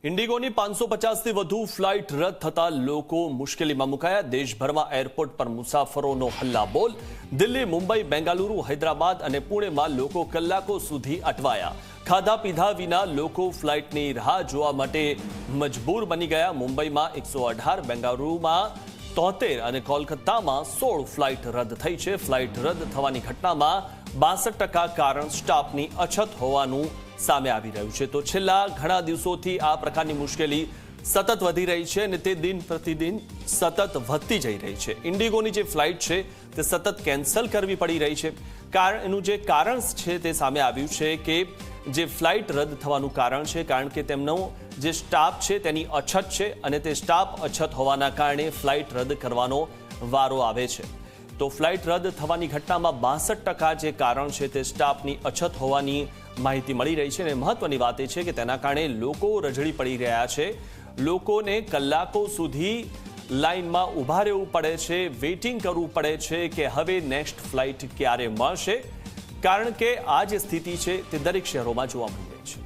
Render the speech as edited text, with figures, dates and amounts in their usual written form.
ઇન્ડિગોની 550થી વધુ ફ્લાઇટ રદ થતા લોકો મુશ્કેલીમાં મુકાયા। દેશભરમાં એરપોર્ટ પર મુસાફરોનો હલ્લાબોલ। દિલ્હી, મુંબઈ, બેંગાલુરુ, હૈદરાબાદ અને પુણેમાં લોકો કલાકો સુધી અટવાયા। ખાધા પીધા વિના લોકો ફ્લાઇટની રાહ જોવા માટે મજબૂર બની ગયા। મુંબઈમાં 118, બેંગાલુરુમાં 73 અને કોલકાતામાં 16 ફ્લાઇટ રદ થઈ છે। ફ્લાઇટ રદ થવાની ઘટનામાં 62% કારણ સ્ટાફની અછત હોવાનું સામે આવી રહ્યું છે। તો છેલ્લા ઘણા દિવસોથી આ પ્રકારની મુશ્કેલી સતત વધી રહી છે અને તે દિન પ્રતિદિન સતત વધતી જઈ રહી છે। ઇન્ડિગોની જે ફ્લાઇટ છે તે સતત કેન્સલ કરવી પડી રહી છે। એનું જે કારણ છે તે સામે આવ્યું છે કે જે ફ્લાઇટ રદ થવાનું કારણ છે કારણ કે તેમનો જે સ્ટાફ છે તેની અછત છે અને તે સ્ટાફ અછત હોવાના કારણે ફ્લાઇટ રદ કરવાનો વારો આવે છે। તો ફ્લાઇટ રદ થવાની ઘટનામાં 62% જે કારણ છે તે સ્ટાફની અછત હોવાની માહિતી મળી રહી છે અને મહત્વની વાત એ છે કે તેના કારણે લોકો રઝળી પડી રહ્યા છે। લોકોને કલાકો સુધી લાઇનમાં ઊભા રહેવું પડે છે, વેઇટિંગ કરવું પડે છે કે હવે નેક્સ્ટ ફ્લાઇટ ક્યારે મળશે, કારણ કે આ જે સ્થિતિ છે તે દરેક શહેરોમાં જોવા મળી રહી છે।